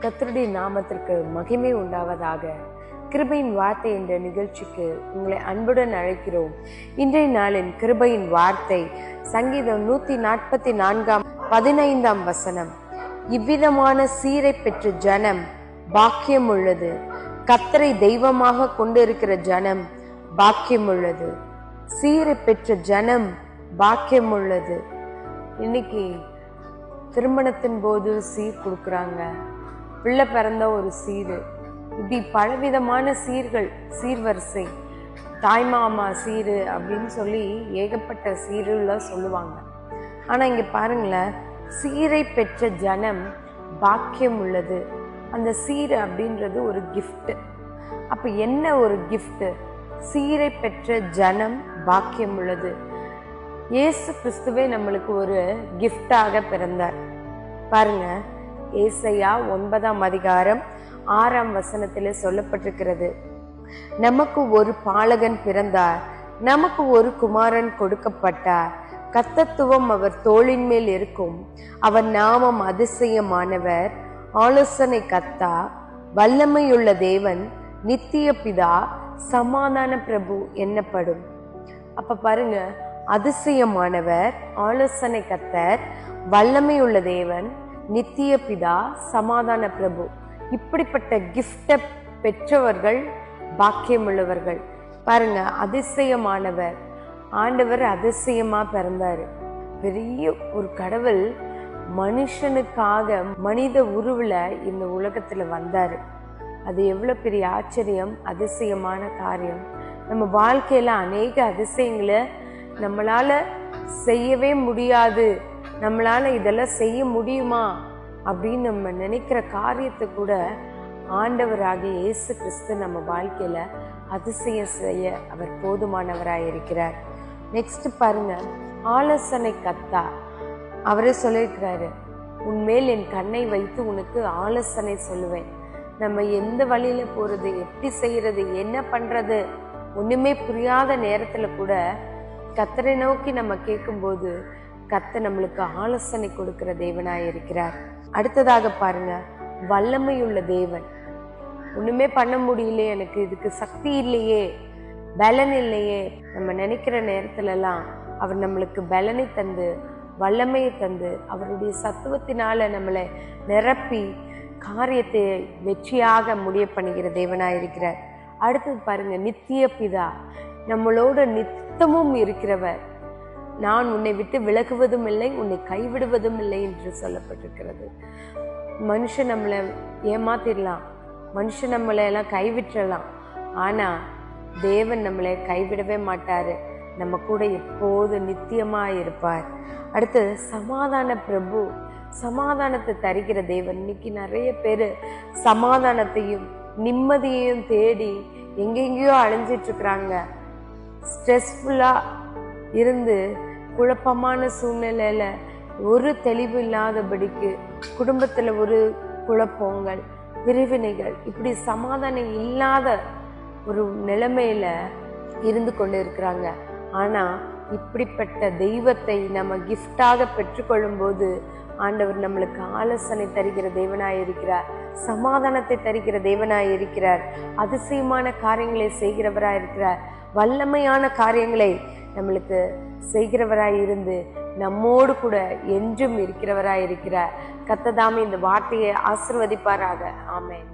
கர்த்தருடைய நாமத்திற்கு மகிமை உண்டாவதாக. கிருபையின் வார்த்தை என்ற நிகழ்ச்சிக்கு உங்களை அன்புடன் அழைக்கிறோம். இன்றைய நாளின் கிருபையின் வார்த்தை சங்கீதம் 144:15 வசனம். இவ்விதமான சீரை பெற்ற ஜனம் பாக்கியம் உள்ளது. கர்த்தரை தெய்வமாக கொண்டிருக்கிற ஜனம் பாக்கியம் உள்ளது. சீரை பெற்ற ஜனம் பாக்கியம் உள்ளது. இன்னைக்கு திருமணத்தின் போது சீர் கொடுக்குறாங்க, பிள்ளை பிறந்த ஒரு சீரு, இப்படி பலவிதமான சீர்கள், சீர்வரிசை, தாய்மாமா சீரு அப்படின்னு சொல்லி ஏகப்பட்ட சீருலாம் சொல்லுவாங்க. ஆனா இங்க பாருங்களேன், சீரை பெற்ற ஜனம் பாக்கியம் உள்ளது. அந்த சீரு அப்படின்றது ஒரு கிஃப்ட். அப்ப என்ன ஒரு கிஃப்ட்? சீரை பெற்ற ஜனம் பாக்கியம் உள்ளது. இயேசு கிறிஸ்துவே நம்மளுக்கு ஒரு கிஃப்டாக பிறந்தார். பாருங்க, ஏசாயா 9:6 வசனத்திலே சொல்லப்பட்டிருக்கிறது. நமக்கு ஒரு பாலகன் பிறந்தார், நமக்கு ஒரு குமாரன் கொடுக்கப்பட்டார், கர்த்தத்துவம் அவர் தோளின் மேல் இருக்கும். அவர் நாமம் அதிசயமானவர், ஆலோசனை கர்த்தா, வல்லமையுள்ள தேவன், நித்திய பிதா, சமாதான பிரபு என்னப்படும். அப்ப பாருங்க, அதிசயமானவர், ஆலோசனை கர்த்தர், வல்லமையுள்ள தேவன், நித்திய பிதா, சமாதான பிரபு, இப்படிப்பட்ட கிஃப்ட பெற்றவர்கள் பாக்கியம் உள்ளவர்கள். பாருங்க, அதிசயமானவர், ஆண்டவர் அதிசயமா பிறந்தாரு. பெரிய ஒரு கடவுள் மனுஷனுக்காக மனித உருவுல இந்த உலகத்துல வந்தாரு. அது எவ்வளவு பெரிய ஆச்சரியம், அதிசயமான காரியம். நம்ம வாழ்க்கையில அநேக அதிசயங்களை நம்மளால செய்யவே முடியாது, நம்மளால இதெல்லாம் செய்ய முடியுமா அப்படின்னு நம்ம நினைக்கிற காரியத்தை கூட ஆண்டவராகிய இயேசு கிறிஸ்து நம்ம வாழ்க்கையில அதிசயம் செய்ய அவர் போதுமானவராய் இருக்கிறார். நெக்ஸ்ட் பாருங்க, ஆலோசனை கர்த்தா, அவரே சொல்லியிருக்கிறாரு, உன்மேல் என் கண்ணை வைத்து உனக்கு ஆலோசனை சொல்லுவேன். நம்ம எந்த வழியில போறது, எப்படி செய்யறது, என்ன பண்றது ஒண்ணுமே புரியாத நேரத்துல கூட கர்த்தரை நோக்கி நம்ம கேட்கும்போது கர்த்தர் நம்மளுக்கு ஆலோசனை கொடுக்கிற தேவனாய் இருக்கிறார். அடுத்ததாக பாருங்க, வல்லமையுள்ள தேவன். ஒண்ணுமே பண்ண முடியலையே, எனக்கு இதுக்கு சக்தி இல்லையே, பலன் இல்லையே, நம்ம நினைக்கிற நேரத்துல எல்லாம் அவர் நம்மளுக்கு பலனை தந்து, வல்லமையை தந்து, அவருடைய சத்துவத்தினால நம்மளை நிரப்பி காரியத்தை வெற்றியாக முடிய பண்ணுகிற தேவனாய் இருக்கிறார். அடுத்தது பாருங்க, நித்திய பிதா, நம்மளோட நித்தமும் இருக்கிறவர். நான் உன்னை விட்டு விலகுவதும் இல்லை, உன்னை கைவிடுவதும் இல்லை என்று சொல்லப்பட்டிருக்கிறது. மனுஷன் நம்மளை ஏமாத்திடலாம், மனுஷன் நம்மளை எல்லாம் கைவிட்டுறலாம், ஆனா தேவன் நம்மளை கைவிடவே மாட்டாரு. நம்ம கூட எப்போது நித்தியமா இருப்பார். அடுத்து சமாதான பிரபு, சமாதானத்தை தருகிற தேவன். இன்னைக்கு நிறைய பேரு சமாதானத்தையும் நிம்மதியையும் தேடி எங்கெங்கயோ அலைஞ்சிட்டு இருக்கிறாங்க. ஸ்ட்ரெஸ்ஃபுல்லா இருந்து குழப்பமான சூழ்நிலையில ஒரு தெளிவு இல்லாதபடிக்கு குடும்பத்துல ஒரு குழப்பங்கள், பிரிவினைகள், இப்படி சமாதானம் இல்லாத ஒரு நிலைமையில இருந்து கொண்டு இருக்கிறாங்க. ஆனா இப்படிப்பட்ட தெய்வத்தை நம்ம கிஃப்டாக பெற்றுக்கொள்ளும் போது ஆண்டவர் நம்மளுக்கு ஆலோசனை தருகிற தேவனாய் இருக்கிறார், சமாதானத்தை தருகிற தேவனாய் இருக்கிறார், அதிசயமான காரியங்களை செய்கிறவராய் இருக்கிறார், வல்லமையான காரியங்களை நம்மளுக்கு செய்கிறவராய் இருந்து நம்மோடு கூட என்றும் இருக்கிறவராய் இருக்கிறார். கர்த்தர் தாமே இந்த வார்த்தையை ஆசீர்வதிப்பாராக. ஆமென்.